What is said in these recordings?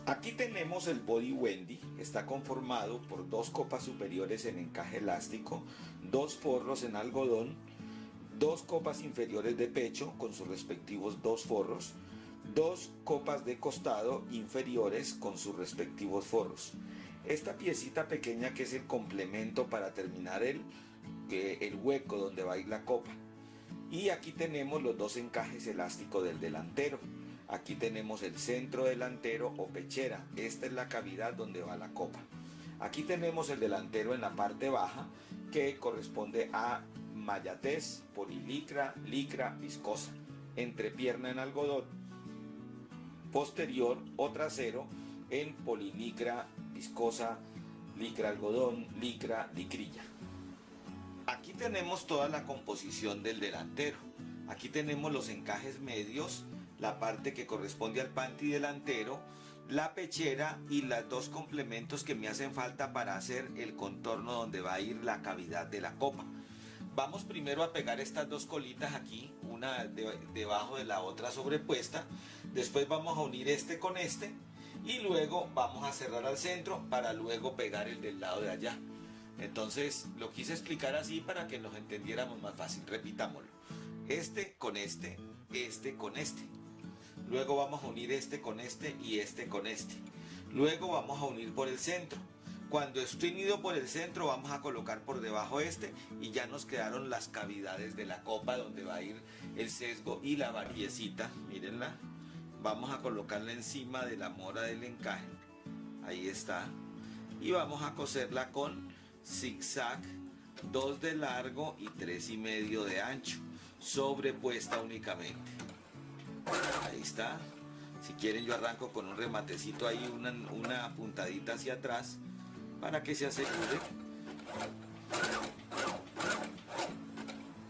Aquí tenemos el body Wendy, está conformado por dos copas superiores en encaje elástico, dos forros en algodón, dos copas inferiores de pecho con sus respectivos dos forros, dos copas de costado inferiores con sus respectivos forros. Esta piecita pequeña que es el complemento para terminar el hueco donde va a ir la copa. Y aquí tenemos los dos encajes elásticos del delantero. Aquí tenemos el centro delantero o pechera. Esta es la cavidad donde va la copa. Aquí tenemos el delantero en la parte baja que corresponde a mallatés, polilicra, licra, viscosa. Entrepierna en algodón. Posterior o trasero en polilicra, viscosa, licra algodón, licra, licrilla. Aquí tenemos toda la composición del delantero. Aquí tenemos los encajes medios, la parte que corresponde al panty delantero, la pechera y los dos complementos que me hacen falta para hacer el contorno donde va a ir la cavidad de la copa. Vamos primero a pegar estas dos colitas aquí, una debajo de la otra sobrepuesta. Después vamos a unir este con este y luego vamos a cerrar al centro para luego pegar el del lado de allá. Entonces lo quise explicar así para que nos entendiéramos más fácil. Repitámoslo. Este con este, este con este. Luego vamos a unir este con este y este con este. Luego vamos a unir por el centro. Cuando esté unido por el centro vamos a colocar por debajo este y ya nos quedaron las cavidades de la copa donde va a ir el sesgo y la variecita. Mírenla. Vamos a colocarla encima de la mora del encaje. Ahí está. Y vamos a coserla con zigzag, 2 de largo y 3,5 de ancho, sobrepuesta únicamente. Ahí está. Si quieren yo arranco con un rematecito ahí, una puntadita hacia atrás para que se asegure.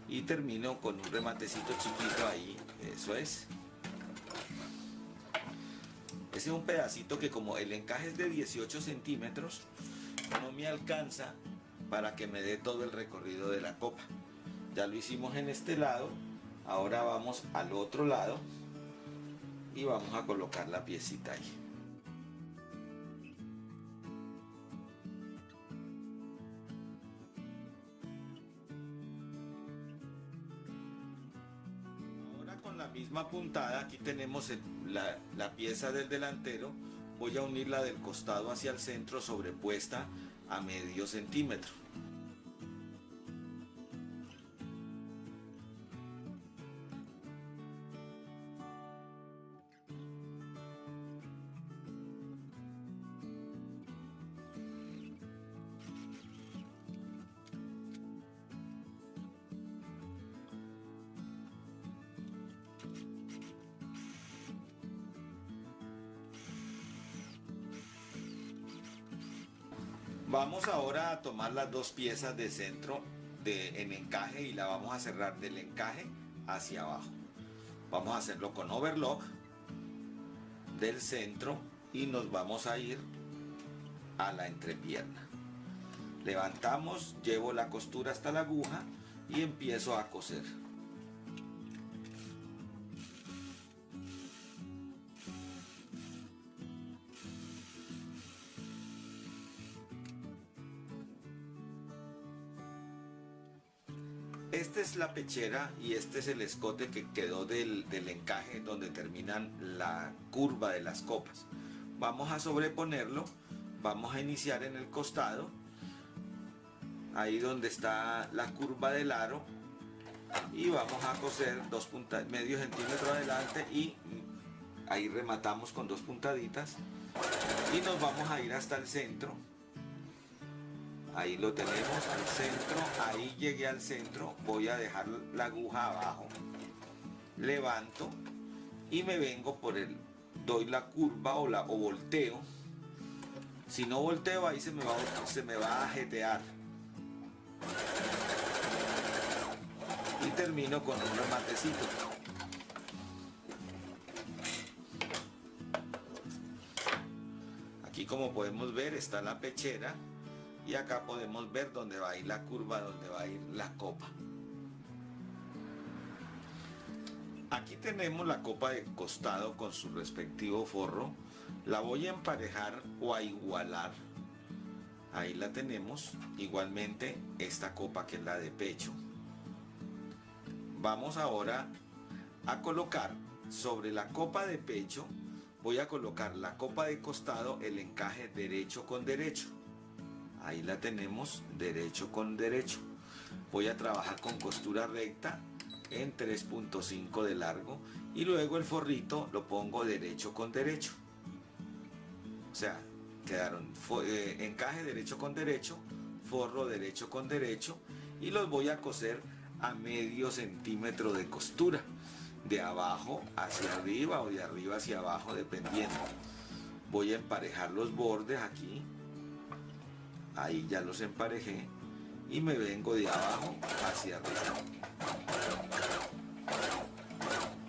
Y termino con un rematecito chiquito ahí. Eso es. Ese es un pedacito que como el encaje es de 18 centímetros, no me alcanza para que me dé todo el recorrido de la copa. Ya lo hicimos en este lado, ahora vamos al otro lado y vamos a colocar la piecita ahí. Ahora con la misma puntada, aquí tenemos la pieza del delantero. Voy a unir la del costado hacia el centro sobrepuesta a medio centímetro. Vamos ahora a tomar las dos piezas de centro en encaje y la vamos a cerrar del encaje hacia abajo. Vamos a hacerlo con overlock del centro y nos vamos a ir a la entrepierna. Levantamos, llevo la costura hasta la aguja y empiezo a coser. Esta es la pechera y este es el escote que quedó del encaje donde terminan la curva de las copas. Vamos a sobreponerlo, vamos a iniciar en el costado, ahí donde está la curva del aro, y vamos a coser medio centímetro adelante y ahí rematamos con dos puntaditas y nos vamos a ir hasta el centro. Ahí lo tenemos al centro, ahí llegué al centro, voy a dejar la aguja abajo, levanto y me vengo doy la curva o volteo. Si no volteo ahí se me va a jetear. Y termino con un rematecito. Aquí como podemos ver está la pechera. Y acá podemos ver dónde va a ir la curva, dónde va a ir la copa. Aquí tenemos la copa de costado con su respectivo forro. La voy a emparejar o a igualar. Ahí la tenemos. Igualmente esta copa que es la de pecho. Vamos ahora a colocar sobre la copa de pecho. Voy a colocar la copa de costado, el encaje derecho con derecho. Ahí la tenemos, derecho con derecho. Voy a trabajar con costura recta en 3.5 de largo y luego el forrito lo pongo derecho con derecho. O sea, quedaron encaje derecho con derecho, forro derecho con derecho, y los voy a coser a medio centímetro de costura, de abajo hacia arriba o de arriba hacia abajo, dependiendo. Voy a emparejar los bordes aquí. Ahí ya los emparejé y me vengo de abajo hacia arriba.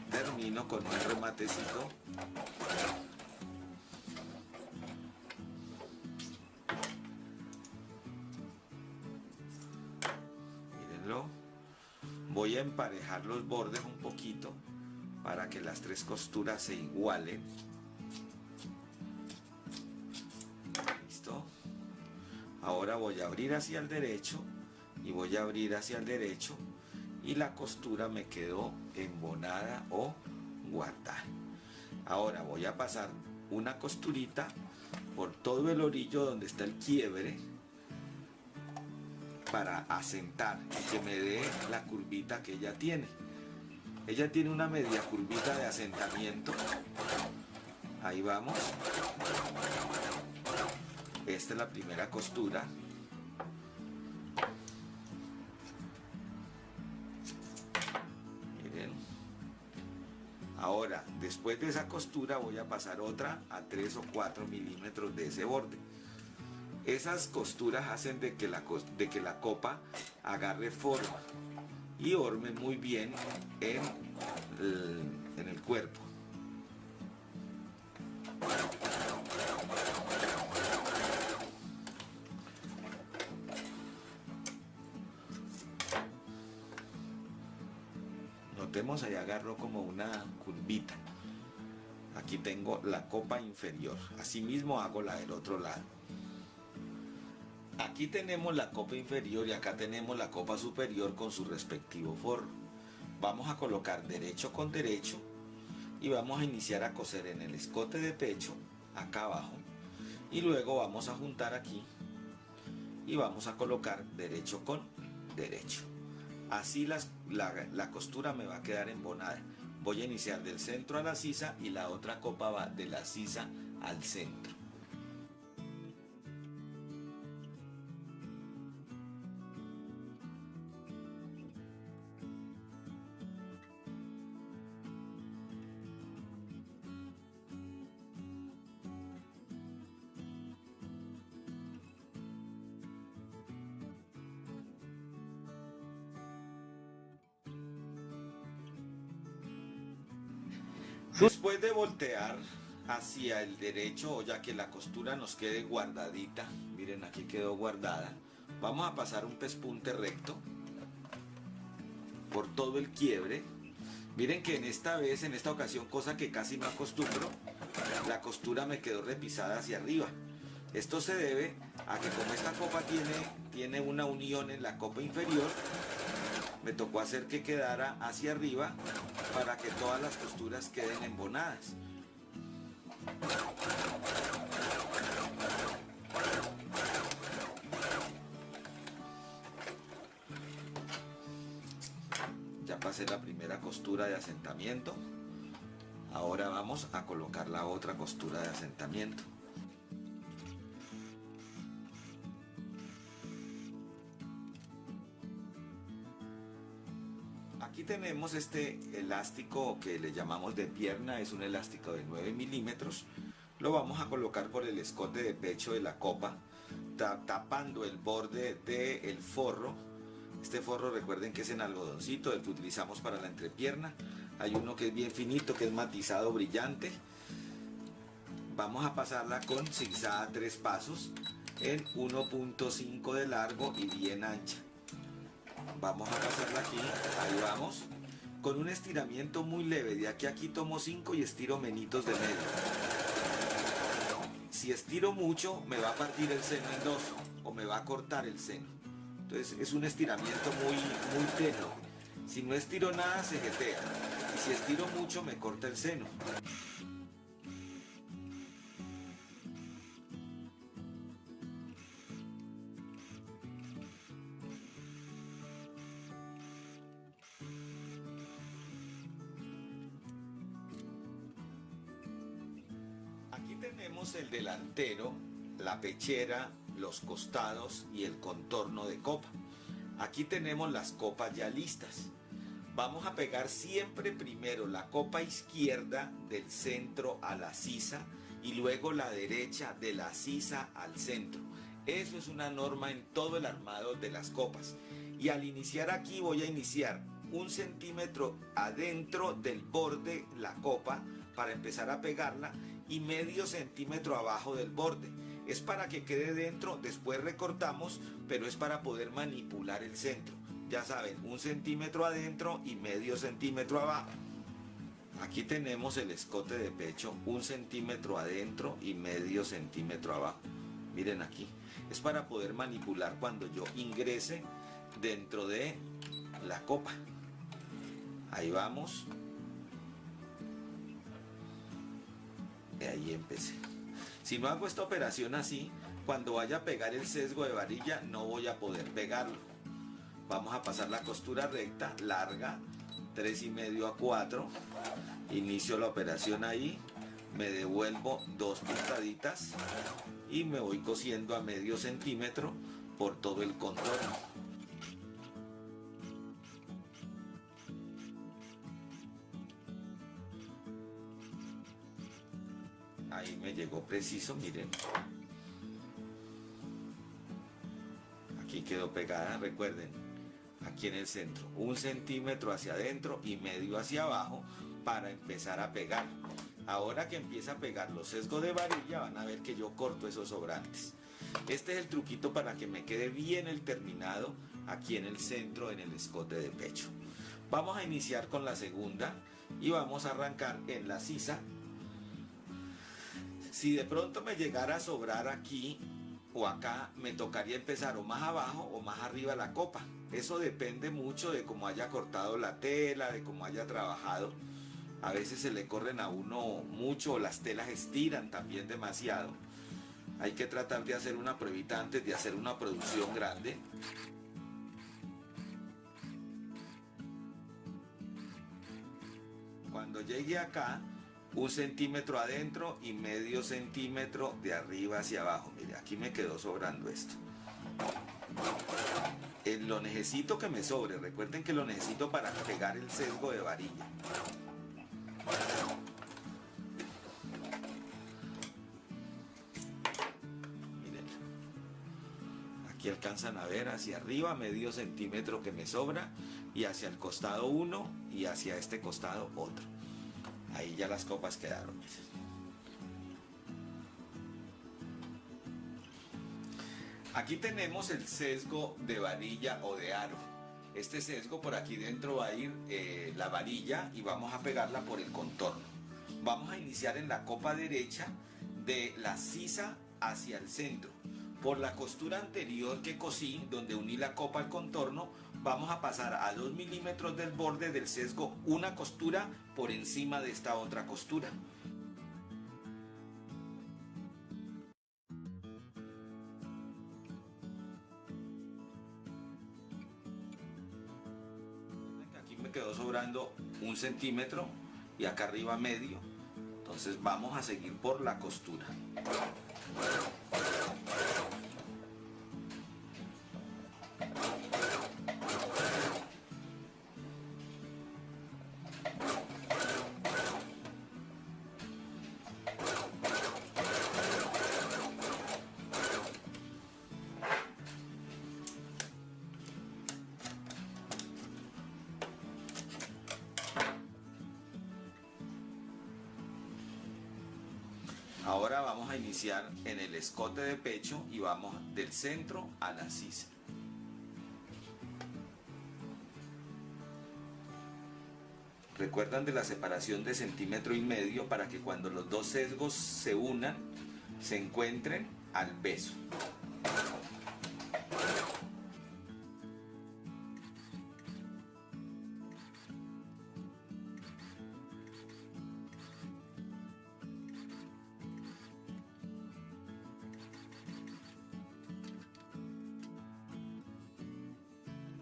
Termino con un rematecito. Mírenlo. Voy a emparejar los bordes un poquito para que las tres costuras se igualen. Listo. Ahora voy a abrir hacia el derecho y voy a abrir hacia el derecho y la costura me quedó embonada o guardada. Ahora voy a pasar una costurita por todo el orillo donde está el quiebre para asentar y que me dé la curvita que ella tiene. Ella tiene una media curvita de asentamiento. Ahí vamos. Esta es la primera costura. Miren. Ahora, después de esa costura voy a pasar otra a 3 o 4 milímetros de ese borde. Esas costuras hacen de que la copa agarre forma y orme muy bien en el cuerpo. Notemos, ahí agarro como una curvita. Aquí tengo la copa inferior. Asimismo hago la del otro lado. Aquí tenemos la copa inferior y acá tenemos la copa superior con su respectivo forro. Vamos a colocar derecho con derecho y vamos a iniciar a coser en el escote de pecho, acá abajo, y luego vamos a juntar aquí y vamos a colocar derecho con derecho. Así la costura me va a quedar embonada. Voy a iniciar del centro a la sisa y la otra copa va de la sisa al centro. Después de voltear hacia el derecho, o ya que la costura nos quede guardadita, miren, aquí quedó guardada, vamos a pasar un pespunte recto por todo el quiebre. Miren que en esta ocasión, cosa que casi no acostumbro, la costura me quedó repisada hacia arriba. Esto se debe a que como esta copa tiene una unión en la copa inferior, me tocó hacer que quedara hacia arriba para que todas las costuras queden embonadas. Ya pasé la primera costura de asentamiento. Ahora vamos a colocar la otra costura de asentamiento. Aquí tenemos este elástico que le llamamos de pierna, es un elástico de 9 milímetros. Lo vamos a colocar por el escote de pecho de la copa, tapando el borde del forro. Este forro, recuerden que es en algodoncito, el que utilizamos para la entrepierna. Hay uno que es bien finito, que es matizado brillante. Vamos a pasarla con zigzag a 3 pasos en 1.5 de largo y bien ancha. Vamos a pasarla aquí, ahí vamos, con un estiramiento muy leve. De aquí a aquí tomo 5 y estiro menitos de medio. Si estiro mucho, me va a partir el seno en dos o me va a cortar el seno. Entonces es un estiramiento muy tenue. Si no estiro nada, se jetea. Y si estiro mucho, me corta el seno. Aquí tenemos el delantero, la pechera, los costados y el contorno de copa. Aquí tenemos las copas ya listas. Vamos a pegar siempre primero la copa izquierda del centro a la sisa y luego la derecha de la sisa al centro. Eso es una norma en todo el armado de las copas. Y al iniciar aquí voy a iniciar 1 centímetro adentro del borde la copa para empezar a pegarla y medio centímetro abajo del borde. Es para que quede dentro, después recortamos, pero es para poder manipular el centro. Ya saben, 1 centímetro adentro y medio centímetro abajo. Aquí tenemos el escote de pecho, 1 centímetro adentro y medio centímetro abajo. Miren aquí, es para poder manipular cuando yo ingrese dentro de la copa. Ahí vamos. Y ahí empecé. Si no hago esta operación así, cuando vaya a pegar el sesgo de varilla no voy a poder pegarlo. Vamos a pasar la costura recta, larga, 3,5 a 4. Inicio la operación ahí, me devuelvo 2 puntaditas y me voy cosiendo a medio centímetro por todo el contorno. Ahí me llegó preciso, miren. Aquí quedó pegada, recuerden, aquí en el centro. 1 centímetro hacia adentro y medio hacia abajo para empezar a pegar. Ahora que empieza a pegar los sesgos de varilla, van a ver que yo corto esos sobrantes. Este es el truquito para que me quede bien el terminado aquí en el centro, en el escote de pecho. Vamos a iniciar con la segunda y vamos a arrancar en la sisa. Si de pronto me llegara a sobrar aquí o acá, me tocaría empezar o más abajo o más arriba la copa. Eso depende mucho de cómo haya cortado la tela, de cómo haya trabajado. A veces se le corren a uno mucho, las telas estiran también demasiado. Hay que tratar de hacer una pruebita antes de hacer una producción grande. Cuando llegue acá, 1 centímetro adentro y medio centímetro de arriba hacia abajo. Mire, aquí me quedó sobrando esto. Lo necesito que me sobre. Recuerden que lo necesito para pegar el sesgo de varilla. Miren. Aquí alcanzan a ver hacia arriba medio centímetro que me sobra y hacia el costado 1 y hacia este costado otro. Ahí ya las copas quedaron. Aquí tenemos el sesgo de varilla o de aro. Este sesgo por aquí dentro va a ir la varilla y vamos a pegarla por el contorno. Vamos a iniciar en la copa derecha de la sisa hacia el centro. Por la costura anterior que cosí, donde uní la copa al contorno, vamos a pasar a 2 milímetros del borde del sesgo una costura por encima de esta otra costura. Aquí me quedó sobrando 1 centímetro y acá arriba medio. Entonces vamos a seguir por la costura. Ahora vamos a iniciar en el escote de pecho y vamos del centro a la sisa. Recuerdan de la separación de 1,5 cm para que cuando los dos sesgos se unan, se encuentren al beso.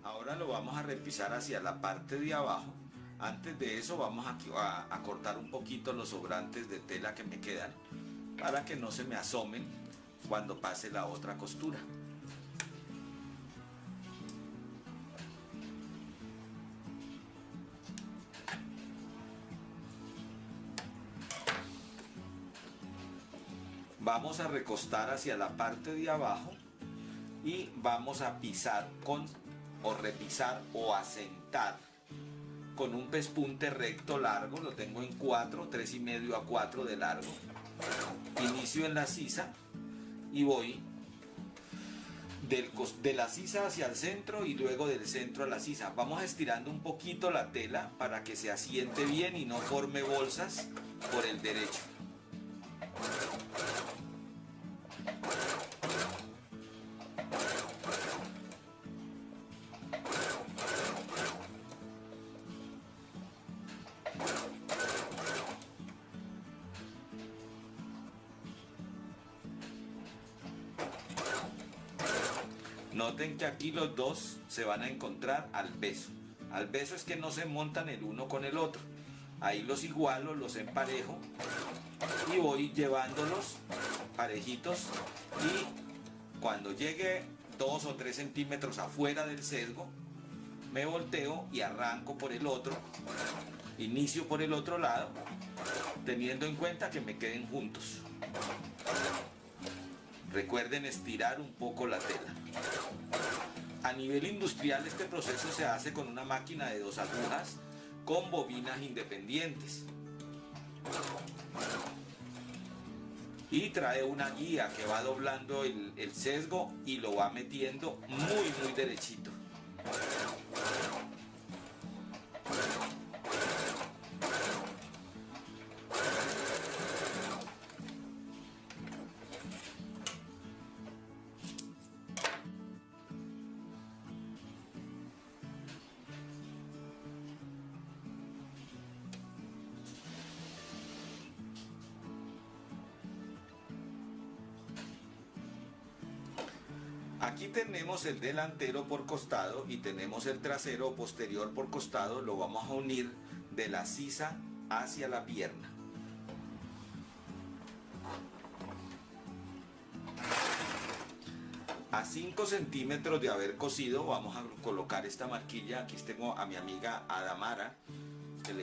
Ahora lo vamos a repisar hacia la parte de abajo. Antes de eso vamos a cortar un poquito los sobrantes de tela que me quedan para que no se me asomen cuando pase la otra costura. Vamos a recostar hacia la parte de abajo y vamos a pisar o repisar o asentar con un pespunte recto largo. Lo tengo en 4, 3,5 a 4 de largo. Inicio en la sisa y voy de la sisa hacia el centro y luego del centro a la sisa. Vamos estirando un poquito la tela para que se asiente bien y no forme bolsas por el derecho. Noten que aquí los dos se van a encontrar al beso. Al beso es que no se montan el uno con el otro. Ahí los igualo, los emparejo y voy llevándolos parejitos, y cuando llegue 2 o 3 centímetros afuera del sesgo, me volteo y arranco por el otro. Inicio por el otro lado, teniendo en cuenta que me queden juntos. Recuerden estirar un poco la tela. A nivel industrial este proceso se hace con una máquina de 2 agujas con bobinas independientes. Y trae una guía que va doblando el sesgo y lo va metiendo muy derechito. Aquí tenemos el delantero por costado y tenemos el trasero posterior por costado. Lo vamos a unir de la sisa hacia la pierna. A 5 centímetros de haber cosido vamos a colocar esta marquilla. Aquí tengo a mi amiga Adamara, que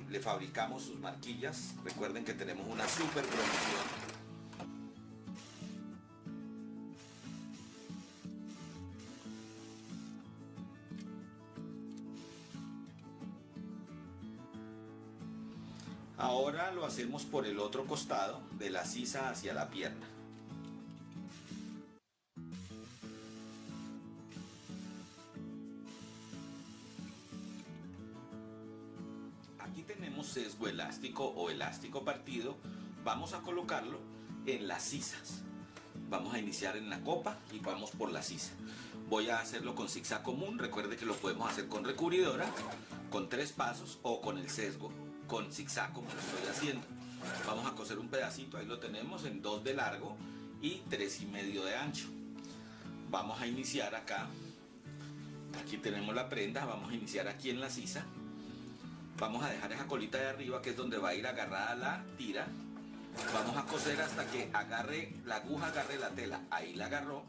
le fabricamos sus marquillas. Recuerden que tenemos una super promoción. Ahora lo hacemos por el otro costado, de la sisa hacia la pierna. Aquí tenemos sesgo elástico o elástico partido. Vamos a colocarlo en las sisas. Vamos a iniciar en la copa y vamos por la sisa. Voy a hacerlo con zigzag común. Recuerde que lo podemos hacer con recubridora, con 3 pasos o con el sesgo con zigzag como lo estoy haciendo. Vamos a coser un pedacito, ahí lo tenemos en 2 de largo y 3,5 de ancho. Vamos a iniciar acá. Aquí tenemos la prenda, vamos a iniciar aquí en la sisa. Vamos a dejar esa colita de arriba que es donde va a ir agarrada la tira. Vamos a coser hasta que agarre la aguja, agarre la tela. Ahí la agarró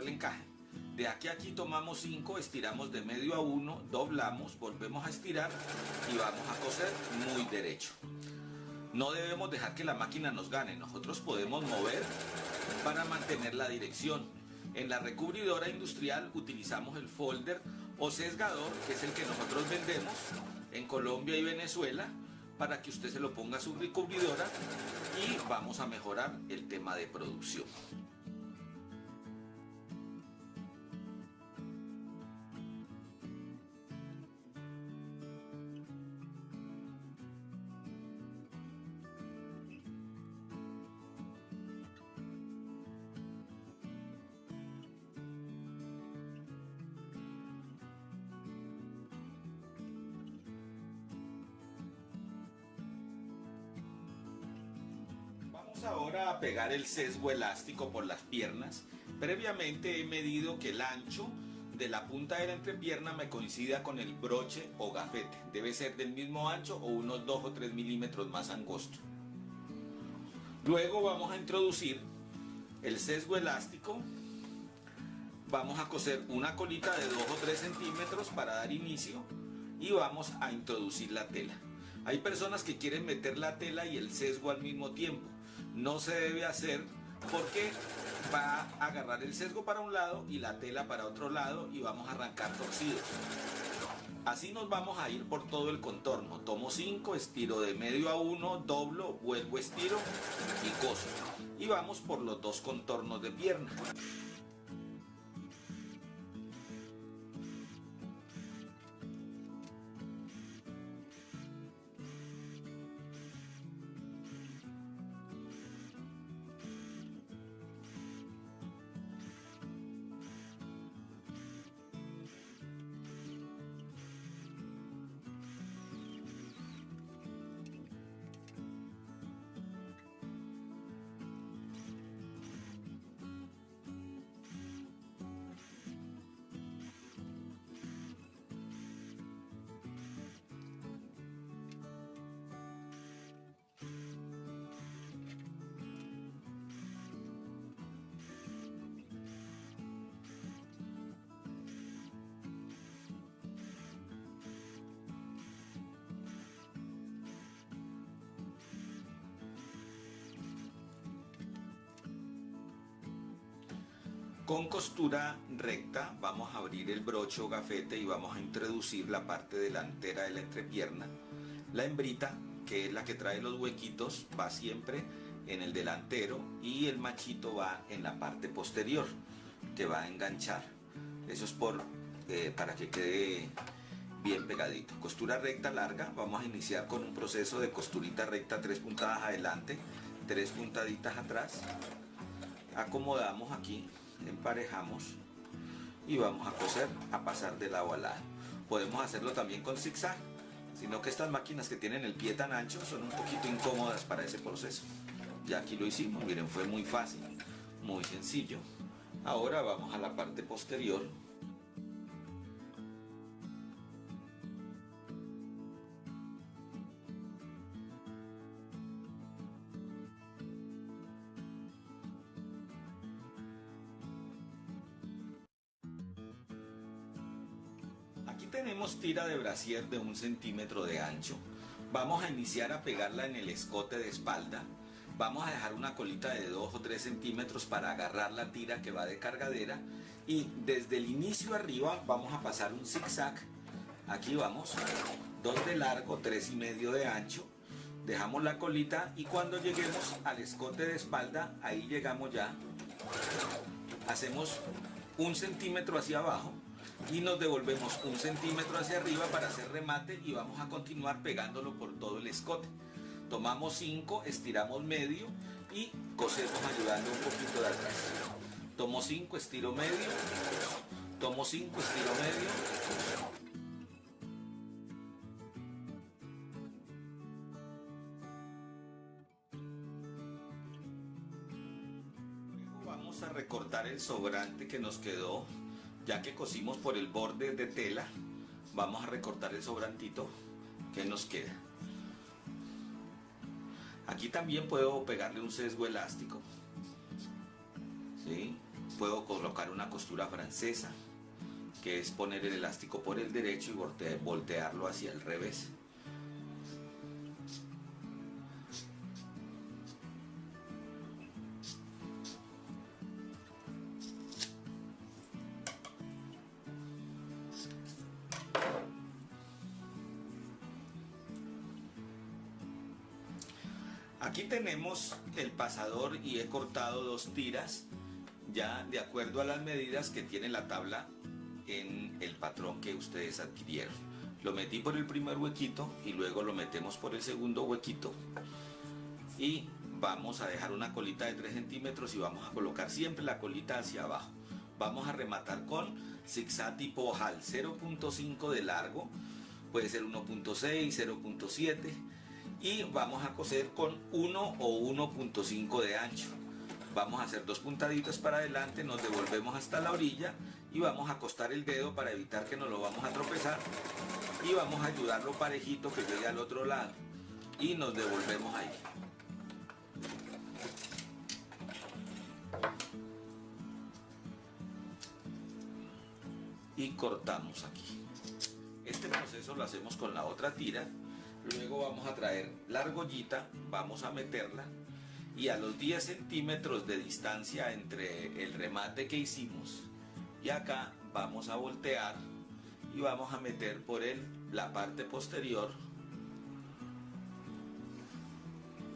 el encaje. De aquí a aquí tomamos 5, estiramos de medio a 1, doblamos, volvemos a estirar y vamos a coser muy derecho. No debemos dejar que la máquina nos gane, nosotros podemos mover para mantener la dirección. En la recubridora industrial utilizamos el folder o sesgador, que es el que nosotros vendemos en Colombia y Venezuela, para que usted se lo ponga a su recubridora y vamos a mejorar el tema de producción. Vamos ahora a pegar el sesgo elástico por las piernas. Previamente he medido que el ancho de la punta de la entrepierna me coincida con el broche o gafete. Debe ser del mismo ancho o unos 2 o 3 milímetros más angosto. Luego vamos a introducir el sesgo elástico. Vamos a coser una colita de 2 o 3 centímetros para dar inicio y vamos a introducir la tela. Hay personas que quieren meter la tela y el sesgo al mismo tiempo. No se debe hacer porque va a agarrar el sesgo para un lado y la tela para otro lado y vamos a arrancar torcidos. Así nos vamos a ir por todo el contorno. Tomo 5, estiro de medio a 1, doblo, vuelvo, estiro y coso. Y vamos por los dos contornos de pierna. Con costura recta vamos a abrir el broche o gafete y vamos a introducir la parte delantera de la entrepierna. La hembrita, que es la que trae los huequitos, va siempre en el delantero y el machito va en la parte posterior, que va a enganchar. Eso es para que quede bien pegadito. Costura recta larga, vamos a iniciar con un proceso de costurita recta, 3 puntadas adelante, 3 puntaditas atrás. Acomodamos aquí, emparejamos y vamos a coser a pasar de lado a lado. Podemos hacerlo también con zigzag, sino que estas máquinas que tienen el pie tan ancho son un poquito incómodas para ese proceso. Ya aquí lo hicimos, miren, fue muy fácil, muy sencillo. Ahora vamos a la parte posterior. Aquí tenemos tira de brasier de 1 centímetro de ancho. Vamos a iniciar a pegarla en el escote de espalda. Vamos a dejar una colita de 2 o 3 centímetros para agarrar la tira que va de cargadera. Y desde el inicio arriba vamos a pasar un zigzag. Aquí vamos, 2 de largo, 3 y medio de ancho. Dejamos la colita y cuando lleguemos al escote de espalda, ahí llegamos ya. Hacemos 1 centímetro hacia abajo y nos devolvemos 1 centímetro hacia arriba para hacer remate y vamos a continuar pegándolo por todo el escote. Tomamos 5, estiramos medio y cosemos ayudando un poquito de atrás. Tomo 5, estiro medio, tomo 5, estiro medio. Luego vamos a recortar el sobrante que nos quedó. Ya que cosimos por el borde de tela, vamos a recortar el sobrantito que nos queda. Aquí también puedo pegarle un sesgo elástico, ¿sí? Puedo colocar una costura francesa, que es poner el elástico por el derecho y voltearlo hacia el revés. Aquí tenemos el pasador y he cortado 2 tiras ya de acuerdo a las medidas que tiene la tabla en el patrón que ustedes adquirieron. Lo metí por el primer huequito y luego lo metemos por el segundo huequito y vamos a dejar una colita de 3 centímetros y vamos a colocar siempre la colita hacia abajo. Vamos a rematar con zigzag tipo ojal, 0.5 de largo, puede ser 1.6, 0.7 y vamos a coser con 1 o 1.5 de ancho. Vamos a hacer 2 puntaditas para adelante, nos devolvemos hasta la orilla y vamos a acostar el dedo para evitar que nos lo vamos a tropezar, y vamos a ayudarlo parejito que llegue al otro lado y nos devolvemos ahí. Y cortamos aquí. Este proceso lo hacemos con la otra tira. Luego vamos a traer la argollita, vamos a meterla, y a los 10 centímetros de distancia entre el remate que hicimos y acá vamos a voltear y vamos a meter por la parte posterior.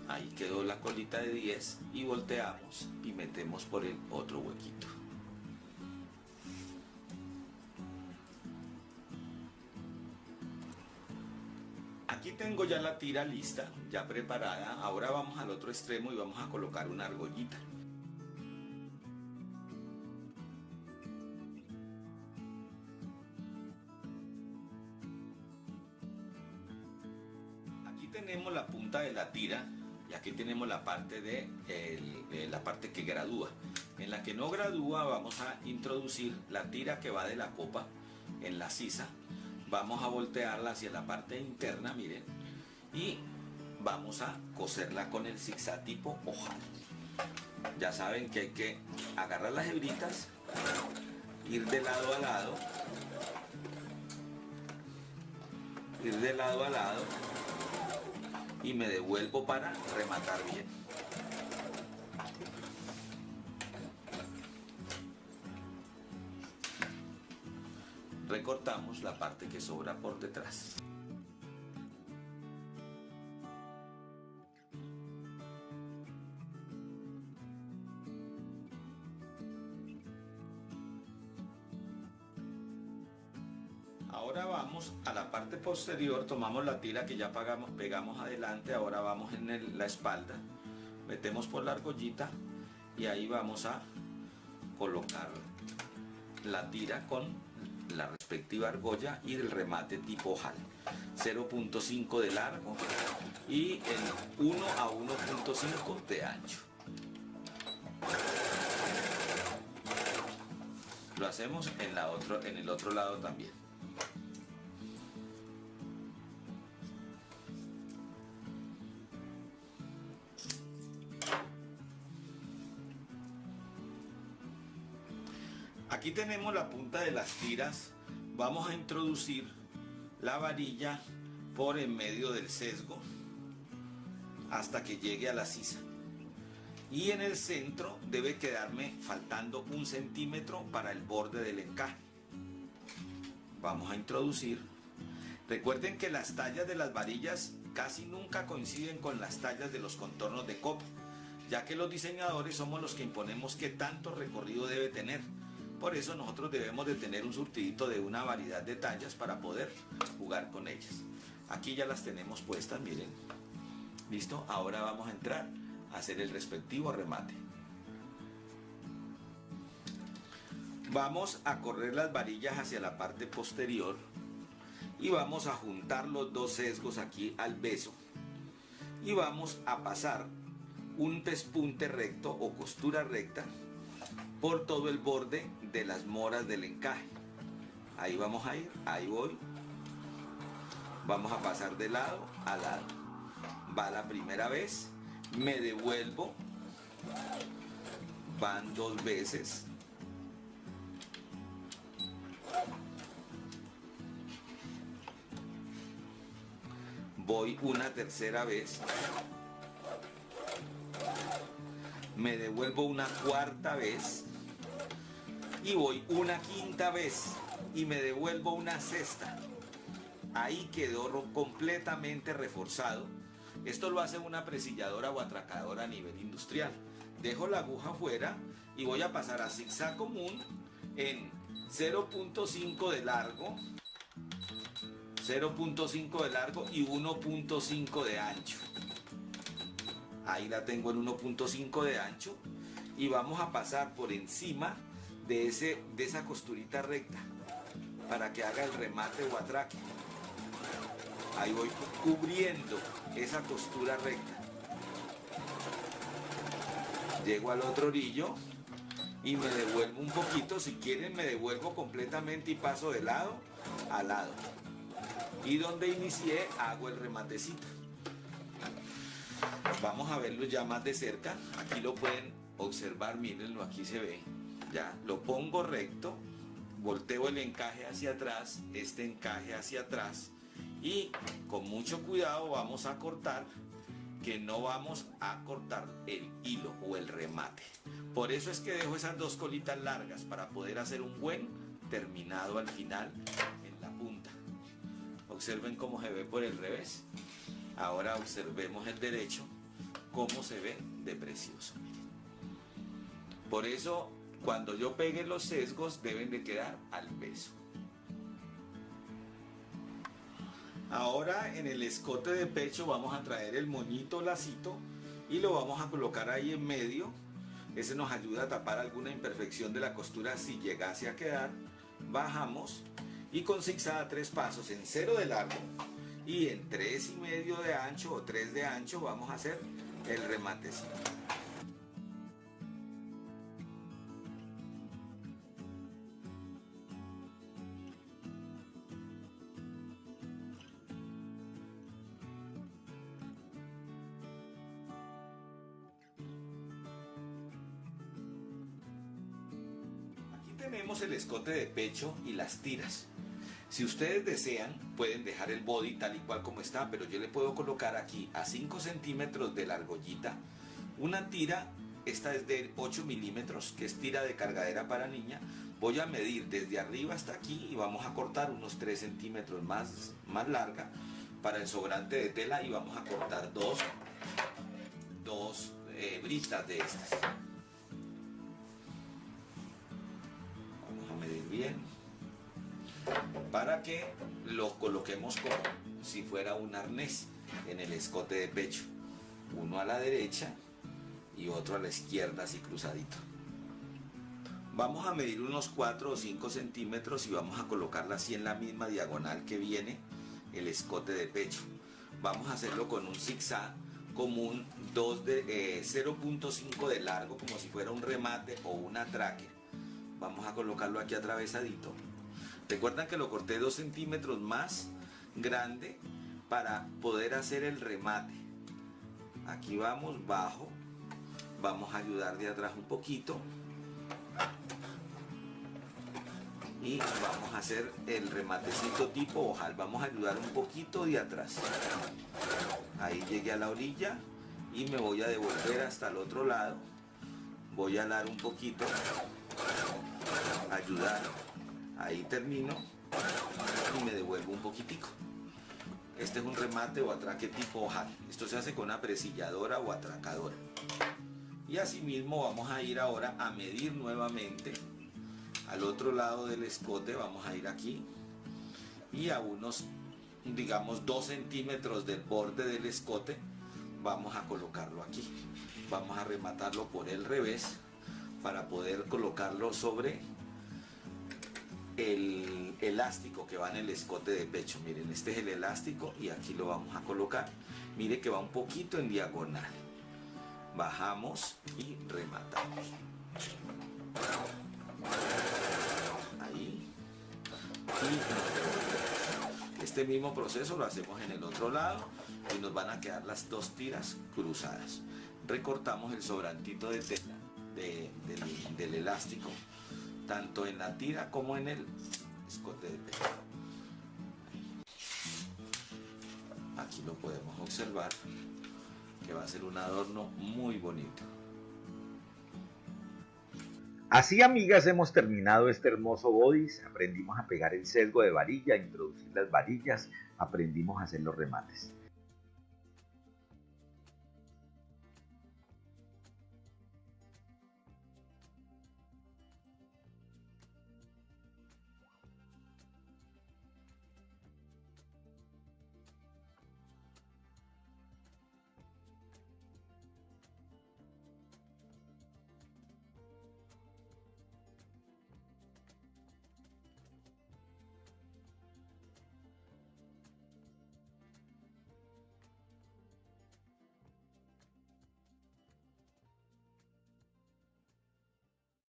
Ahí quedó la colita de 10 y volteamos y metemos por el otro huequito. Aquí tengo ya la tira lista, ya preparada. Ahora vamos al otro extremo y vamos a colocar una argollita. Aquí tenemos la punta de la tira y aquí tenemos la parte la parte que gradúa. En la que no gradúa vamos a introducir la tira que va de la copa en la sisa. Vamos a voltearla hacia la parte interna, miren, y vamos a coserla con el zigzag tipo hoja. Ya saben que hay que agarrar las hebritas, ir de lado a lado, y me devuelvo para rematar bien. Recortamos la parte que sobra por detrás. Ahora vamos a la parte posterior, tomamos la tira que ya pegamos adelante, ahora vamos en la espalda, metemos por la argollita y ahí vamos a colocar la tira con la respectiva argolla y el remate tipo ojal. 0.5 de largo y en 1 a 1.5 de ancho. Lo hacemos en el otro lado también. Aquí tenemos la punta de las tiras. Vamos a introducir la varilla por en medio del sesgo hasta que llegue a la sisa. Y en el centro debe quedarme faltando 1 centímetro para el borde del encaje. Vamos a introducir. Recuerden que las tallas de las varillas casi nunca coinciden con las tallas de los contornos de copa, ya que los diseñadores somos los que imponemos qué tanto recorrido debe tener. Por eso nosotros debemos de tener un surtidito de una variedad de tallas para poder jugar con ellas. Aquí ya las tenemos puestas, miren. ¿Listo? Ahora vamos a entrar a hacer el respectivo remate. Vamos a correr las varillas hacia la parte posterior y vamos a juntar los dos sesgos aquí al beso. Y vamos a pasar un pespunte recto o costura recta por todo el borde de las moras del encaje. Ahí vamos a ir, ahí voy. Vamos a pasar de lado a lado. Va la primera vez, me devuelvo, van 2 veces. Voy una tercera vez. Me devuelvo una cuarta vez. Y voy una quinta vez y me devuelvo una sexta. Ahí quedó completamente reforzado. Esto lo hace una presilladora o atracadora a nivel industrial. Dejo la aguja afuera y voy a pasar a zigzag común en 0.5 de largo, 0.5 de largo y 1.5 de ancho. Ahí la tengo en 1.5 de ancho y vamos a pasar por encima de esa costurita recta para que haga el remate o atraque. Ahí voy cubriendo esa costura recta. Llego al otro orillo y me devuelvo un poquito. Si quieren me devuelvo completamente y paso de lado a lado. Y donde inicié hago el rematecito. Vamos a verlo ya más de cerca. Aquí lo pueden observar, mírenlo, aquí se ve. Ya, lo pongo recto, volteo el encaje hacia atrás, este encaje hacia atrás y con mucho cuidado vamos a cortar, que no vamos a cortar el hilo o el remate. Por eso es que dejo esas dos colitas largas para poder hacer un buen terminado al final en la punta. Observen cómo se ve por el revés. Ahora observemos el derecho, cómo se ve de precioso. Por eso cuando yo pegue los sesgos deben de quedar al peso. Ahora en el escote de pecho vamos a traer el moñito lacito y lo vamos a colocar ahí en medio. Ese nos ayuda a tapar alguna imperfección de la costura si llegase a quedar. Bajamos y con zigzag a 3 pasos en 0 de largo y en 3,5 de ancho o 3 de ancho vamos a hacer el rematecito. Tenemos el escote de pecho y las tiras. Si ustedes desean pueden dejar el body tal y cual como está, pero yo le puedo colocar aquí a 5 centímetros de la argollita una tira. Esta es de 8 milímetros, que es tira de cargadera para niña. Voy a medir desde arriba hasta aquí y vamos a cortar unos 3 centímetros más larga para el sobrante de tela y vamos a cortar dos hebritas de estas. Bien, para que lo coloquemos como si fuera un arnés en el escote de pecho, uno a la derecha y otro a la izquierda, así cruzadito. Vamos a medir unos 4 o 5 centímetros y vamos a colocarla así en la misma diagonal que viene el escote de pecho. Vamos a hacerlo con un zigzag común 0.5 de largo, como si fuera un remate o un atraque. Vamos a colocarlo aquí atravesadito. Recuerdan que lo corté 2 centímetros más grande para poder hacer el remate. Aquí vamos, bajo. Vamos a ayudar de atrás un poquito. Y vamos a hacer el rematecito tipo ojal. Vamos a ayudar un poquito de atrás. Ahí llegué a la orilla y me voy a devolver hasta el otro lado. Voy a dar un poquito, ayudar, ahí termino y me devuelvo un poquitico. Este es un remate o atraque tipo ojal. Esto se hace con una presilladora o atracadora. Y así mismo vamos a ir ahora a medir nuevamente al otro lado del escote. Vamos a ir aquí y a unos, digamos, 2 centímetros del borde del escote vamos a colocarlo aquí. Vamos a rematarlo por el revés para poder colocarlo sobre el elástico que va en el escote de pecho. Miren, este es el elástico y aquí lo vamos a colocar. Mire que va un poquito en diagonal. Bajamos y rematamos. Ahí. Y este mismo proceso lo hacemos en el otro lado y nos van a quedar las 2 tiras cruzadas. Recortamos el sobrantito de tela del elástico, tanto en la tira como en el escote de pecho. Aquí lo podemos observar, que va a ser un adorno muy bonito. Así, amigas, hemos terminado este hermoso bodice. Aprendimos a pegar el sesgo de varilla, a introducir las varillas, aprendimos a hacer los remates.